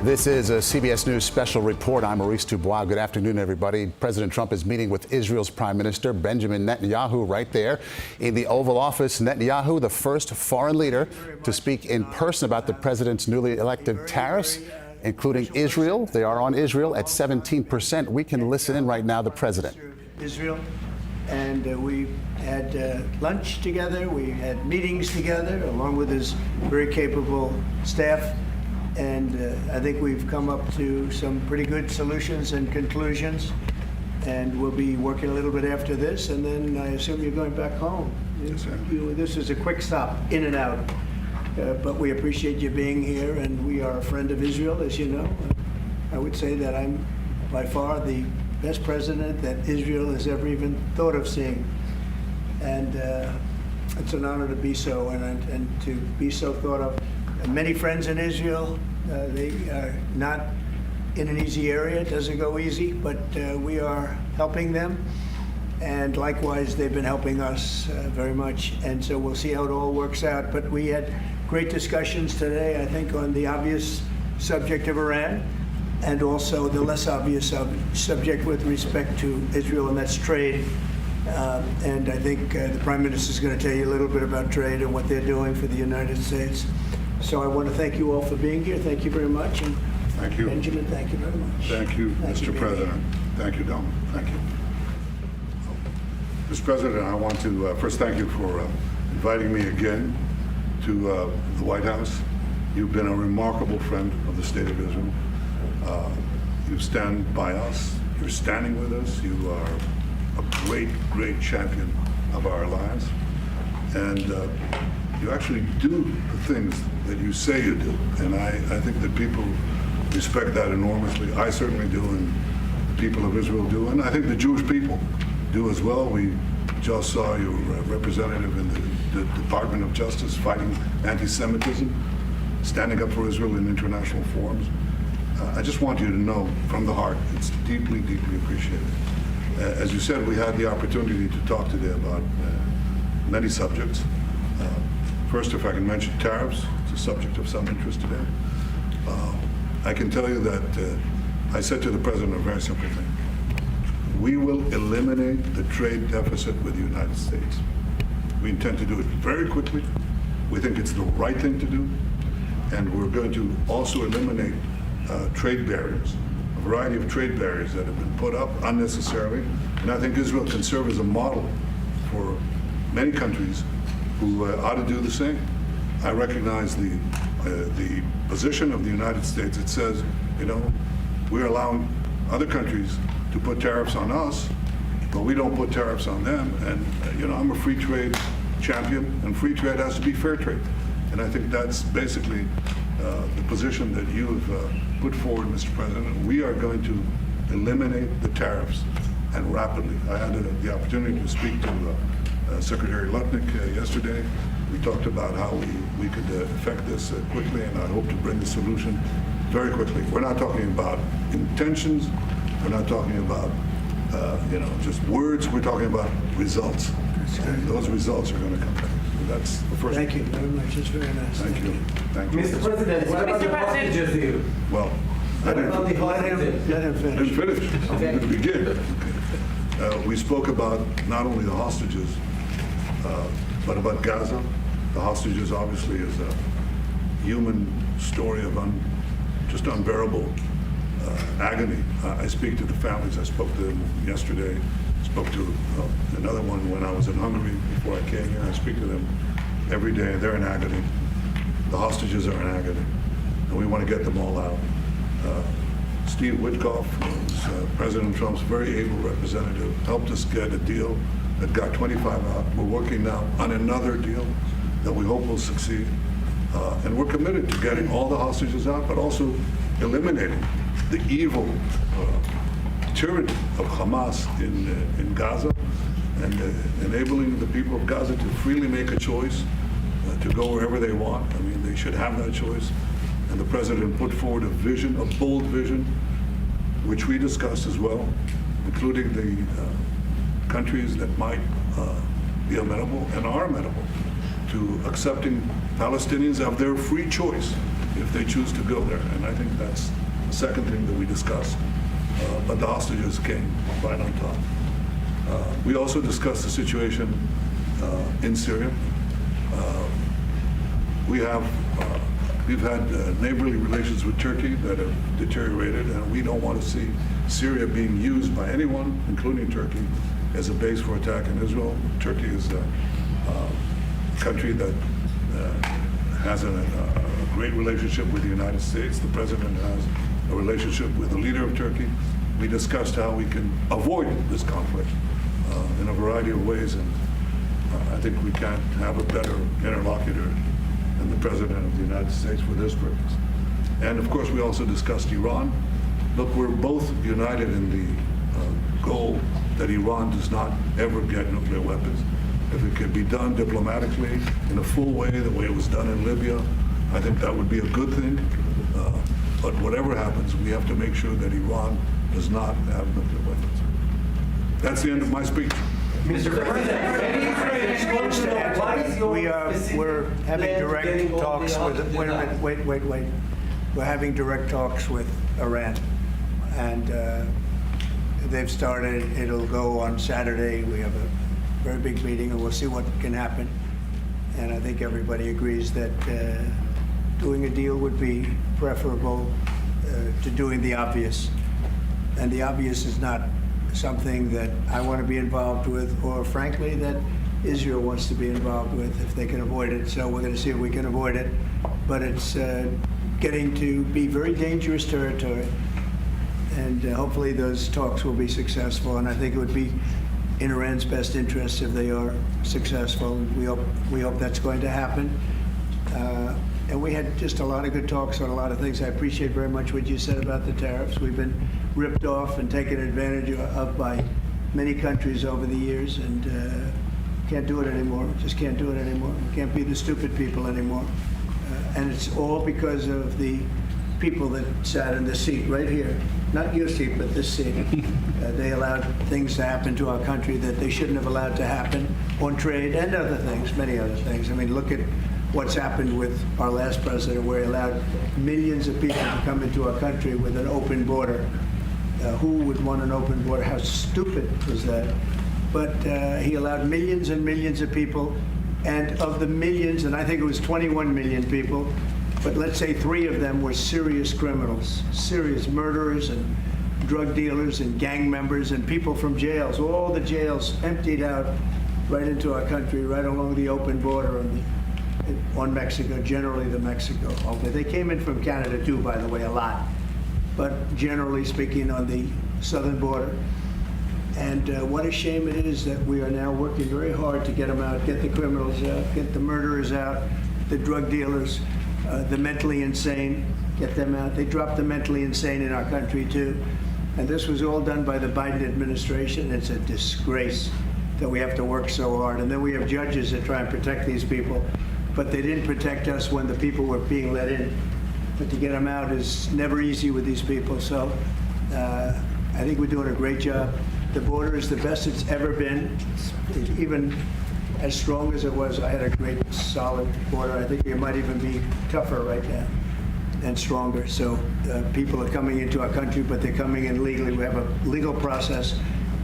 This is a CBS News special report. I'm Maurice DuBois. Good afternoon, everybody. President Trump is meeting with Israel's Prime Minister Benjamin Netanyahu right there in the Oval Office. Netanyahu, the first foreign leader to speak in person about the president's newly elected tariffs, including Israel. They are on Israel at 17%. We can listen in right now, the president. Israel, and we had lunch together. We had meetings together, along with his very capable staff. And I think we've come up to some pretty good solutions and conclusions. And we'll be working a little bit after this. And then I assume you're going back home. Yes, sir. This is a quick stop, in and out. But we appreciate you being here. And we are a friend of Israel, as you know. I would say that I'm by far the best president that Israel has ever even thought of seeing. And it's an honor to be so, and to be so thought of. Many friends in Israel. They are not in an easy area. It doesn't go easy, but we are helping them. And likewise, they've been helping us very much. And so we'll see how it all works out. But we had great discussions today, I think, on the obvious subject of Iran, and also the less obvious subject with respect to Israel, and that's trade. And I think the Prime Minister is going to tell you a little bit about trade and what they're doing for the United States. So I want to thank you all for being here. Thank you very much. And thank you. Benjamin, thank you very much. Thank you, Mr. President. Thank you, Donald. Thank you. Mr. President, I want to first thank you for inviting me again to the White House. You've been a remarkable friend of the State of Israel. You stand by us. You're standing with us. You are a great, great champion of our alliance. And you actually do the things that you say you do. And I think that people respect that enormously. I certainly do, and the people of Israel do. And I think the Jewish people do as well. We just saw your representative in the Department of Justice fighting anti-Semitism, standing up for Israel in international forums. I just want you to know from the heart, it's deeply, deeply appreciated. As you said, we had the opportunity to talk today about many subjects. First, if I can mention tariffs, it's a subject of some interest today. I can tell you that I said to the President a very simple thing. We will eliminate the trade deficit with the United States. We intend to do it very quickly. We think it's the right thing to do. And we're going to also eliminate trade barriers, a variety of trade barriers that have been put up unnecessarily. And I think Israel can serve as a model for many countries who ought to do the same. I recognize the position of the United States. It says, you know, we're allowing other countries to put tariffs on us, but we don't put tariffs on them. And, you know, I'm a free trade champion, and free trade has to be fair trade. And I think that's basically the position that you have put forward, Mr. President. We are going to eliminate the tariffs, and rapidly. I had the opportunity to speak to Secretary Lutnick yesterday. We talked about how we could effect this quickly, and I hope to bring the solution very quickly. We're not talking about intentions. We're not talking about you know, just words. We're talking about results. And those results are going to come back. That's the first. Thank you very much. It's very nice. Thank you. Thank you. Mr. President, what about the hostages here? Well, I Let him finish. didn't finish. I'm going to begin. We spoke about not only the hostages, but about Gaza. The hostages obviously is a human story of just unbearable agony. I speak to the families. I spoke to them yesterday. Spoke to another one when I was in Hungary before I came here. I speak to them every day. They're in agony. The hostages are in agony, and we want to get them all out. Steve Witkoff, who's President Trump's very able representative, helped us get a deal that got 25 out. We're working now on another deal that we hope will succeed. And we're committed to getting all the hostages out, but also eliminating the evil tyranny of Hamas in Gaza, and enabling the people of Gaza to freely make a choice to go wherever they want. I mean, they should have that choice. And the President put forward a vision, a bold vision, which we discussed as well, including the countries that might be amenable and are amenable to accepting Palestinians of their free choice if they choose to go there. And I think that's the second thing that we discussed. But the hostages came right on top. We also discussed the situation in Syria. We've had neighborly relations with Turkey that have deteriorated, and we don't want to see Syria being used by anyone, including Turkey, as a base for attack in Israel. Turkey is a country that has a great relationship with the United States. The president has a relationship with the leader of Turkey. We discussed how we can avoid this conflict in a variety of ways, and I think we can't have a better interlocutor than the President of the United States for this purpose. And of course, we also discussed Iran. Look, we're both united in the goal that Iran does not ever get nuclear weapons. If it could be done diplomatically in a full way, the way it was done in Libya, I think that would be a good thing. But whatever happens, we have to make sure that Iran does not have nuclear weapons. That's the end of my speech. Mr. President, what is your We're having direct talks with, wait a minute. We're having direct talks with Iran. And they've started, it'll go on Saturday. We have a very big meeting and we'll see what can happen. And I think everybody agrees that doing a deal would be preferable to doing the obvious. And the obvious is not something that I want to be involved with, or frankly, that Israel wants to be involved with if they can avoid it. So we're going to see if we can avoid it. But it's getting to be very dangerous territory. And hopefully those talks will be successful. And I think it would be in Iran's best interest if they are successful. We hope that's going to happen. And we had just a lot of good talks on a lot of things. I appreciate very much what you said about the tariffs. We've been ripped off and taken advantage of by many countries over the years, and can't do it anymore. Just can't do it anymore. We can't be the stupid people anymore. And it's all because of the people that sat in this seat right here. Not your seat, but this seat. They allowed things to happen to our country that they shouldn't have allowed to happen on trade and other things, many other things. I mean, look at what's happened with our last president, where he allowed millions of people to come into our country with an open border. Who would want an open border? How stupid was that? But he allowed millions and millions of people, and of the millions, and I think it was 21 million people, but let's say 3 of them were serious criminals, serious murderers and drug dealers and gang members and people from jails. All the jails emptied out right into our country, right along the open border on Mexico, generally the Mexico. They came in from Canada too, by the way, a lot. But generally speaking, on the southern border. And what a shame it is that we are now working very hard to get them out, get the criminals out, get the murderers out, the drug dealers, the mentally insane, get them out. They dropped the mentally insane in our country too. And this was all done by the Biden administration. It's a disgrace that we have to work so hard. And then we have judges that try and protect these people, but they didn't protect us when the people were being let in. But to get them out is never easy with these people. So I think we're doing a great job. The border is the best it's ever been. It's even as strong as it was. I had a great, solid border. I think it might even be tougher right now and stronger. So people are coming into our country, but they're coming in legally. We have a legal process,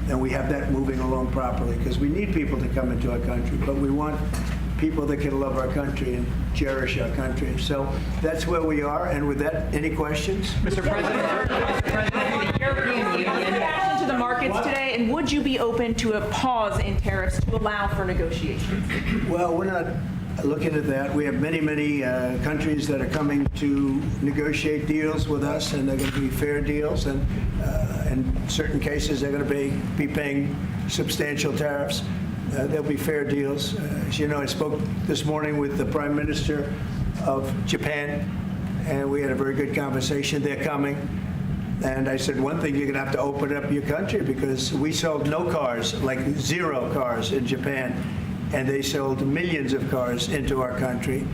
and we have that moving along properly, because we need people to come into our country, but we want people that can love our country and cherish our country. So that's where we are. And with that, any questions? Mr. President, the European Union reaction to the markets today, and would you be open to a pause in tariffs to allow for negotiations? Well, we're not looking at that. We have many, many countries that are coming to negotiate deals with us, and they're going to be fair deals. And in certain cases, they're going to be paying substantial tariffs. There'll be fair deals. As you know, I spoke this morning with the Prime Minister of Japan, and we had a very good conversation. They're coming. And I said, one thing, you're going to have to open up your country, because we sold no cars, like 0 cars in Japan, and they sold millions of cars into our country.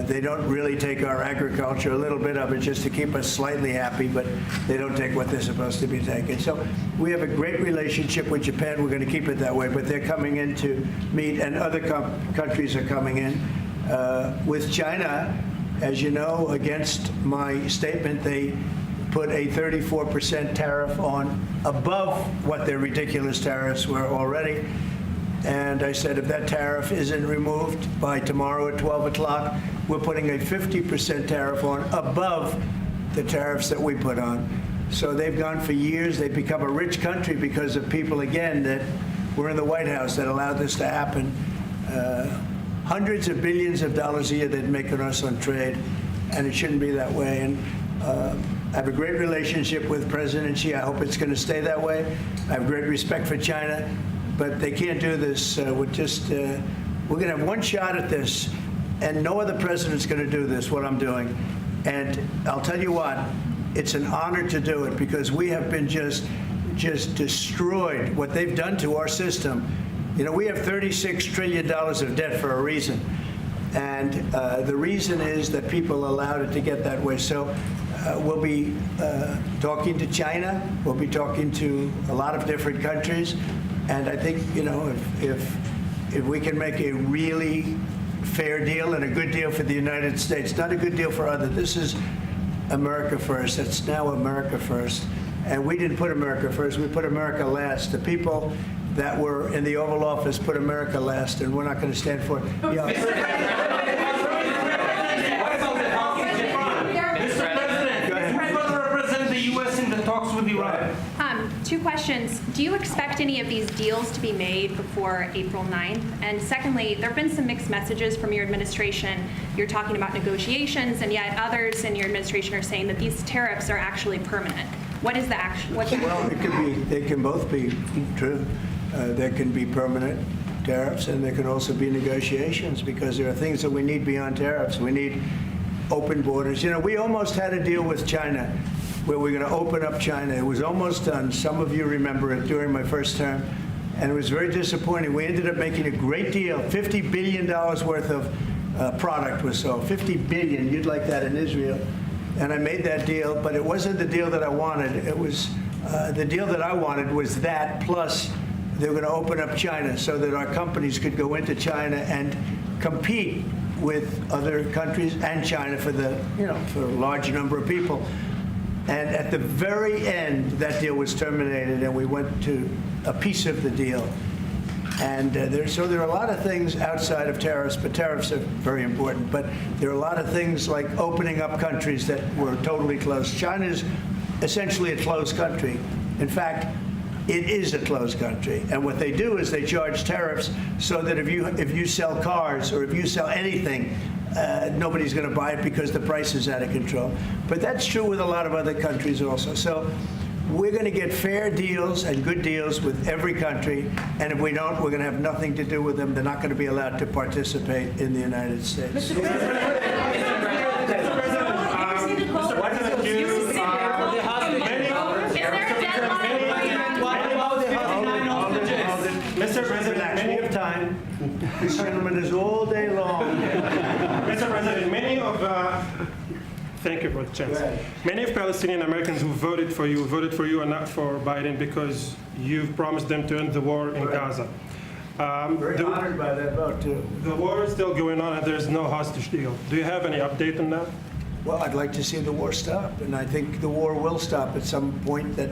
They don't really take our agriculture, a little bit of it just to keep us slightly happy, but they don't take what they're supposed to be taking. So we have a great relationship with Japan. We're going to keep it that way, but they're coming in to meet, and other countries are coming in. With China, as you know, against my statement, they put a 34% tariff on above what their ridiculous tariffs were already. And I said, if that tariff isn't removed by tomorrow at 12 o'clock, we're putting a 50% tariff on above the tariffs that we put on. So they've gone for years. They've become a rich country because of people, again, that were in the White House that allowed this to happen. Hundreds of billions of dollars a year they'd make on us on trade, and it shouldn't be that way. And I have a great relationship with President Xi. I hope it's going to stay that way. I have great respect for China. But they can't do this with just, we're going to have one shot at this, and no other president's going to do this, what I'm doing. And I'll tell you what, it's an honor to do it, because we have been just destroyed, what they've done to our system. You know, we have $36 trillion of debt for a reason. And the reason is that people allowed it to get that way. So we'll be talking to China. We'll be talking to a lot of different countries. And I think, you know, if we can make a really fair deal and a good deal for the United States, not a good deal for others. This is America first. It's now America first. And we didn't put America first. We put America last. The people that were in the Oval Office put America last, and we're not going to stand for it. Yeah. Two questions. Do you expect any of these deals to be made before April 9th? And secondly, there have been some mixed messages from your administration. You're talking about negotiations, and yet others in your administration are saying that these tariffs are actually permanent. What is the action? Well, it could be. They can both be true. There can be permanent tariffs, and there can also be negotiations, because there are things that we need beyond tariffs. We need open borders. You know, we almost had a deal with China where we're going to open up China. It was almost done. Some of you remember it during my first term, and it was very disappointing. We ended up making a great deal. $50 billion worth of product was sold. $50 billion. You'd like that in Israel. And I made that deal, but it wasn't the deal that I wanted. It was the deal that I wanted was that, plus they were going to open up China so that our companies could go into China and compete with other countries and China for the, you know, for a large number of people. And at the very end, that deal was terminated, and we went to a piece of the deal. And so there are a lot of things outside of tariffs, but tariffs are very important. But there are a lot of things like opening up countries that were totally closed. China is essentially a closed country. In fact, it is a closed country. And what they do is they charge tariffs so that if you sell cars or if you sell anything, nobody's going to buy it because the price is out of control. But that's true with a lot of other countries also. So we're going to get fair deals and good deals with every country. And if we don't, we're going to have nothing to do with them. They're not going to be allowed to participate in the United States. Mr. President, many of time. This gentleman is all day long. Mr. President, thank you for the chance. Many of Palestinian Americans who voted for you and not for Biden because you've promised them to end the war in Gaza. Very honored by that vote, too. The war is still going on, and there's no hostage deal. Do you have any update on that? Well, I'd like to see the war stop, and I think the war will stop at some point that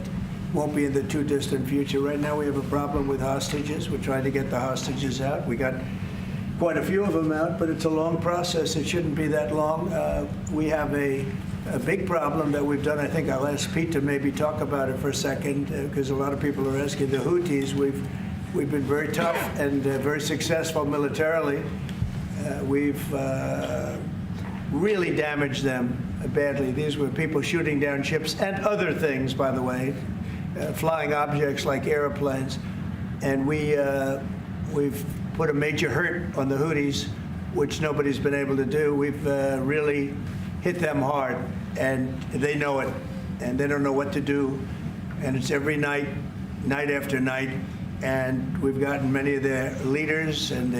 won't be in the too distant future. Right now, we have a problem with hostages. We're trying to get the hostages out. We got quite a few of them out, but it's a long process. It shouldn't be that long. We have a big problem that we've done. I think I'll ask Pete to maybe talk about it for a second, because a lot of people are asking. The Houthis, we've been very tough and very successful militarily. We've really damaged them badly. These were people shooting down ships and other things, by the way, flying objects like airplanes. And we've put a major hurt on the Houthis, which nobody's been able to do. We've really hit them hard, and they know it, and they don't know what to do. And it's every night, night after night. And we've gotten many of their leaders and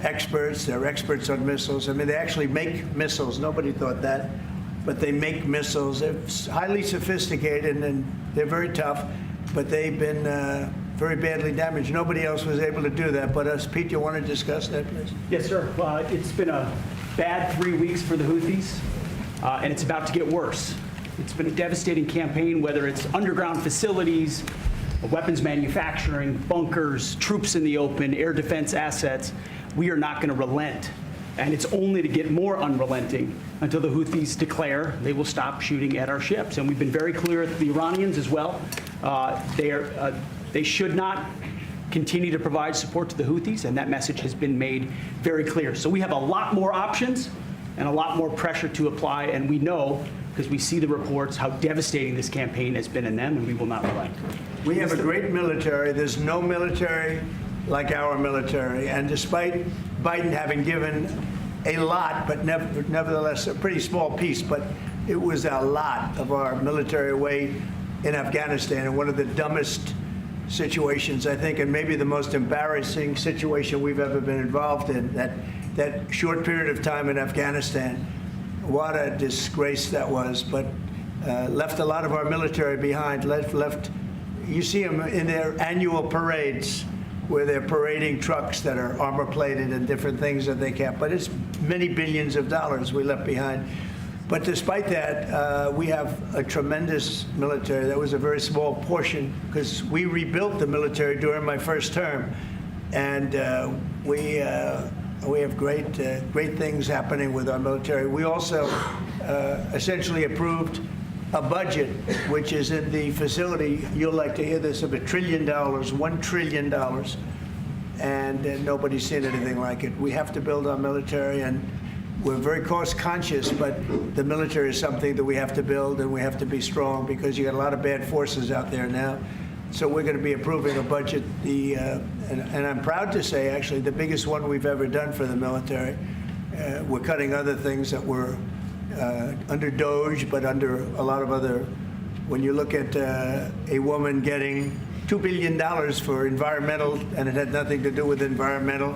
experts. They're experts on missiles. I mean, they actually make missiles. Nobody thought that. But they make missiles. They're highly sophisticated, and they're very tough. But they've been very badly damaged. Nobody else was able to do that but us. Pete, you want to discuss that, please? Yes, sir. It's been a bad 3 weeks for the Houthis, and it's about to get worse. It's been a devastating campaign, whether it's underground facilities, weapons manufacturing, bunkers, troops in the open, air defense assets. We are not going to relent. And it's only to get more unrelenting until the Houthis declare they will stop shooting at our ships. And we've been very clear with the Iranians as well. They should not continue to provide support to the Houthis, and that message has been made very clear. So we have a lot more options and a lot more pressure to apply, and we know, because we see the reports, how devastating this campaign has been in them, and we will not relent. We have a great military. There's no military like our military. And despite Biden having given a lot, but nevertheless a pretty small piece, but it was a lot of our military away in Afghanistan, and one of the dumbest situations, I think, and maybe the most embarrassing situation we've ever been involved in, that short period of time in Afghanistan. What a disgrace that was, but left a lot of our military behind. Left. You see them in their annual parades where they're parading trucks that are armor-plated and different things that they can't. But it's many billions of dollars we left behind. But despite that, we have a tremendous military. That was a very small portion because we rebuilt the military during my first term. And we have great things happening with our military. We also essentially approved a budget, which is in the facility, you'll like to hear this, of $1 trillion, $1 trillion, and nobody's seen anything like it. We have to build our military, and we're very cost conscious, but the military is something that we have to build, and we have to be strong because you got a lot of bad forces out there now. So we're going to be approving a budget, and I'm proud to say, actually, the biggest one we've ever done for the military. We're cutting other things that were under DOGE, but under a lot of other. When you look at a woman getting $2 billion for environmental, and it had nothing to do with environmental,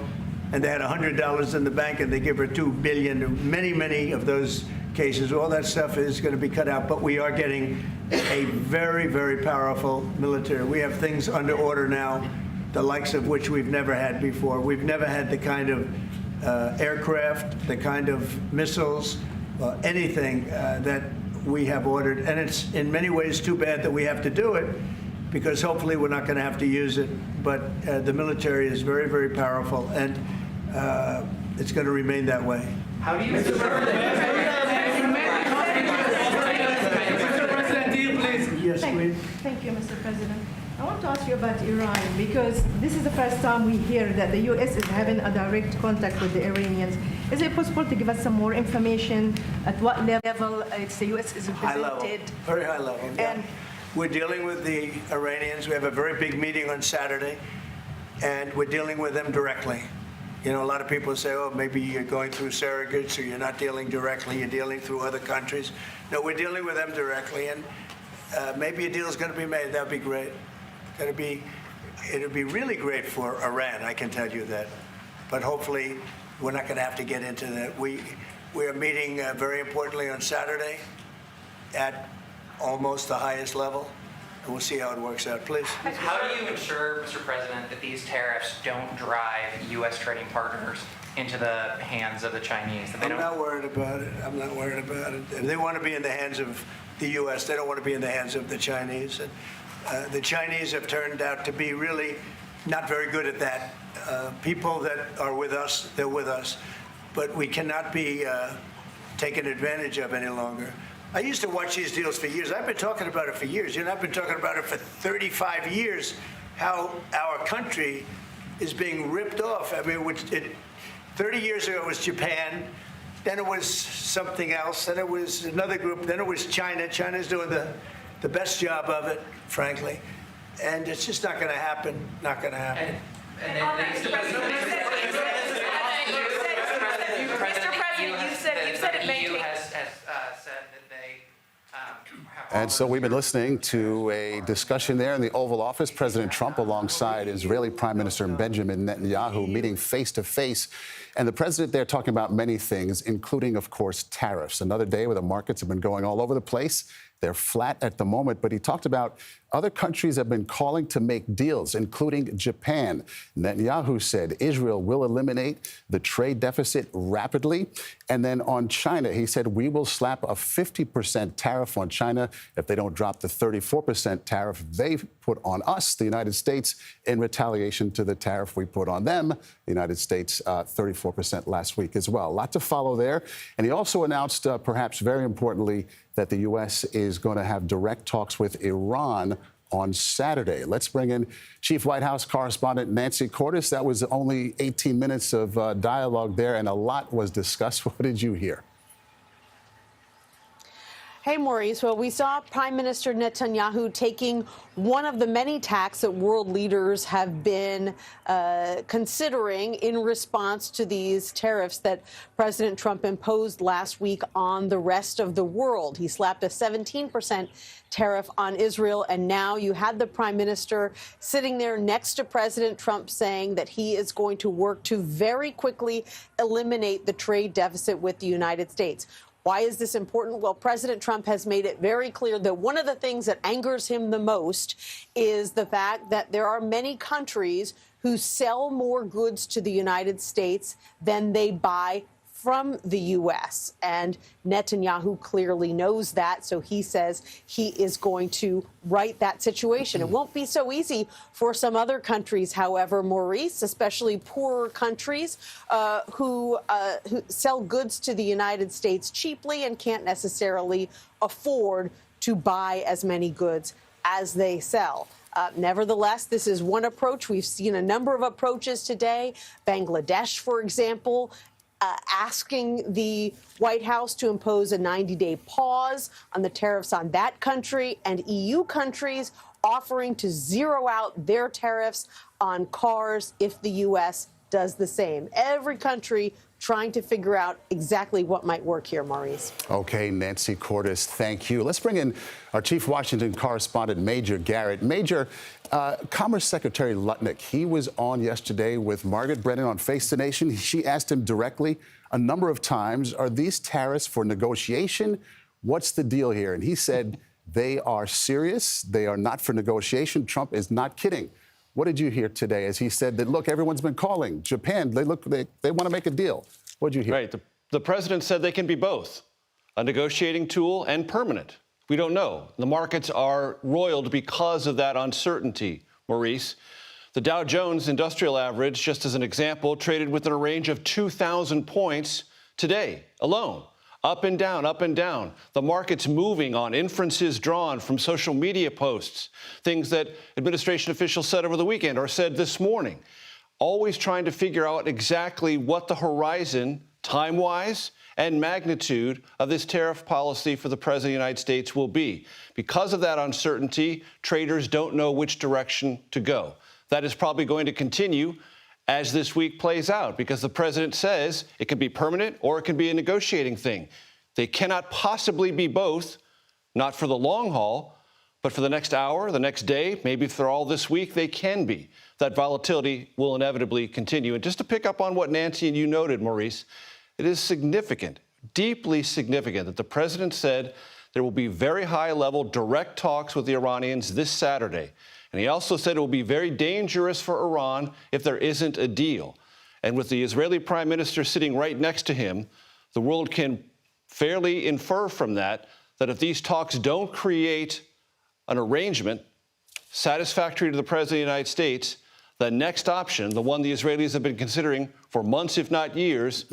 and they had $100 in the bank, and they give her $2 billion. Many of those cases, all that stuff is going to be cut out. But we are getting a very, very powerful military. We have things under order now, the likes of which we've never had before. We've never had the kind of aircraft, the kind of missiles, anything that we have ordered. And it's in many ways too bad that we have to do it, because hopefully we're not going to have to use it. But the military is very, very powerful, and it's going to remain that way. How do you, Mr. President, deal, please? Yes, please. Thank you, Mr. President. I want to ask you about Iran, because this is the first time we hear that the U.S. is having a direct contact with the Iranians. Is it possible to give us some more information at what level the U.S. is High level, represented? very high level. Yeah. And We're dealing with the Iranians. We have a very big meeting on Saturday, and we're dealing with them directly. You know, a lot of people say, oh, maybe you're going through surrogates or you're not dealing directly, you're dealing through other countries. No, we're dealing with them directly, and maybe a deal is going to be made. That would be great. It'd be really great for Iran, I can tell you that. But hopefully, we're not going to have to get into that. We are meeting very importantly on Saturday at almost the highest level, and we'll see how it works out. Please. How do you ensure, Mr. President, that these tariffs don't drive U.S. trading partners into the hands of the Chinese? I'm not worried about it. I'm not worried about it. If they want to be in the hands of the U.S., they don't want to be in the hands of the Chinese. And the Chinese have turned out to be really not very good at that. People that are with us, they're with us. But we cannot be taken advantage of any longer. I used to watch these deals for years. I've been talking about it for years. You know, I've been talking about it for 35 years, how our country is being ripped off. I mean, 30 years ago it was Japan, then it was something else, then it was another group, then it was China. China's doing the best job of it, frankly. And it's just not going to happen, not going to happen. Mr. President, you said it the EU has said that they have And so we've been listening to a discussion there in the Oval Office. President Trump alongside Israeli Prime Minister Benjamin Netanyahu meeting face to face. And the president there talking about many things, including, of course, tariffs. Another day where the markets have been going all over the place. They're flat at the moment, but he talked about other countries have been calling to make deals, including Japan. Netanyahu said Israel will eliminate the trade deficit rapidly. And then on China, he said we will slap a 50% tariff on China if they don't drop the 34% tariff they put on us, the United States, in retaliation to the tariff we put on them, the United States, 34% last week as well. A lot to follow there. And he also announced, perhaps very importantly, that the U.S. is going to have direct talks with Iran on Saturday. Let's bring in Chief White House correspondent Nancy Cordes. That was only 18 minutes of dialogue there, and a lot was discussed. What did you hear? Hey, Maurice. Well, we saw Prime Minister Netanyahu taking one of the many tacks that world leaders have been considering in response to these tariffs that President Trump imposed last week on the rest of the world. He slapped a 17% tariff on Israel, and now you had the Prime Minister sitting there next to President Trump saying that he is going to work to very quickly eliminate the trade deficit with the United States. Why is this important? Well, President Trump has made it very clear that one of the things that angers him the most is the fact that there are many countries who sell more goods to the United States than they buy from the U.S. And Netanyahu clearly knows that, so he says he is going to right that situation. It won't be so easy for some other countries, however, Maurice, especially poorer countries who sell goods to the United States cheaply and can't necessarily afford to buy as many goods as they sell. Nevertheless, this is one approach. We've seen a number of approaches today. Bangladesh, for example, asking the White House to impose a 90-day pause on the tariffs on that country, and EU countries offering to zero out their tariffs on cars if the U.S. does the same. Every country trying to figure out exactly what might work here, Maurice. Okay, Nancy Cordes, thank you. Let's bring in our Chief Washington correspondent, Major Garrett. Major, Commerce Secretary Lutnick, he was on yesterday with Margaret Brennan on Face the Nation. She asked him directly a number of times, are these tariffs for negotiation? What's the deal here? And he said they are serious. They are not for negotiation. Trump is not kidding. What did you hear today as he said that, look, everyone's been calling Japan. They want to make a deal. What did you hear? Right. The president said they can be both, a negotiating tool and permanent. We don't know. The markets are roiled because of that uncertainty, Maurice. The Dow Jones Industrial Average, just as an example, traded within a range of 2,000 points today alone. Up and down, up and down. The market's moving on inferences drawn from social media posts, things that administration officials said over the weekend or said this morning, always trying to figure out exactly what the horizon, time-wise and magnitude of this tariff policy for the President of the United States will be. Because of that uncertainty, traders don't know which direction to go. That is probably going to continue as this week plays out, because the president says it can be permanent or it can be a negotiating thing. They cannot possibly be both, not for the long haul, but for the next hour, the next day, maybe for all this week, they can be. That volatility will inevitably continue. And just to pick up on what Nancy and you noted, Maurice, it is significant, deeply significant, that the president said there will be very high-level direct talks with the Iranians this Saturday. And he also said it will be very dangerous for Iran if there isn't a deal. And with the Israeli prime minister sitting right next to him, the world can fairly infer from that if these talks don't create an arrangement satisfactory to the president of the United States, the next option, the one the Israelis have been considering for months, if not years,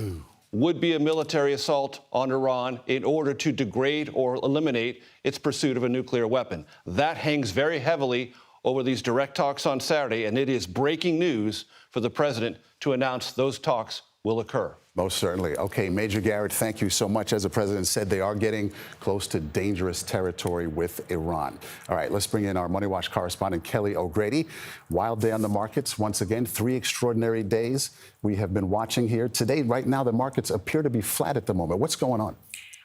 would be a military assault on Iran in order to degrade or eliminate its pursuit of a nuclear weapon. That hangs very heavily over these direct talks on Saturday, and it is breaking news for the president to announce those talks will occur. Most certainly. Okay, Major Garrett, thank you so much. As the president said, they are getting close to dangerous territory with Iran. All right, let's bring in our Money Watch correspondent, Kelly O'Grady. Wild day on the markets. Once again, 3 extraordinary days we have been watching here. Today, right now, the markets appear to be flat at the moment. What's going on?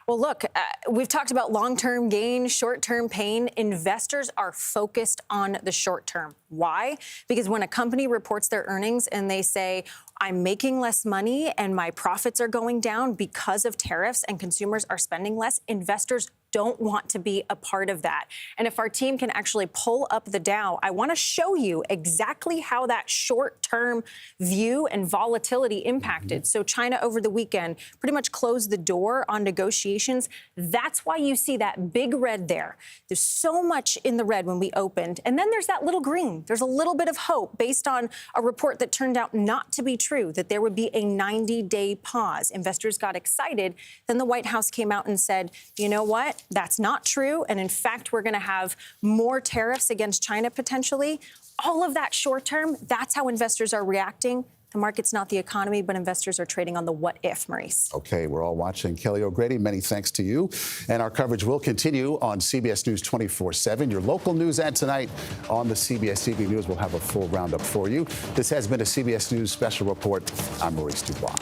Well, look, we've talked about long-term gain, short-term pain. Investors are focused on the short term. Why? Because when a company reports their earnings and they say, I'm making less money and my profits are going down because of tariffs and consumers are spending less, investors don't want to be a part of that. And if our team can actually pull up the Dow, I want to show you exactly how that short-term view and volatility impacted. So China over the weekend pretty much closed the door on negotiations. That's why you see that big red there. There's so much in the red when we opened. And then there's that little green. There's a little bit of hope based on a report that turned out not to be true, that there would be a 90-day pause. Investors got excited. Then the White House came out and said, you know what? That's not true. And in fact, we're going to have more tariffs against China potentially. All of that short term, that's how investors are reacting. The market's not the economy, but investors are trading on the what if, Maurice. Okay, we're all watching. Kelly O'Grady, many thanks to you. And our coverage will continue on CBS News 24/7. Your local news ad tonight on the CBS TV News. We'll have a full roundup for you. This has been a CBS News special report. I'm Maurice DuBois.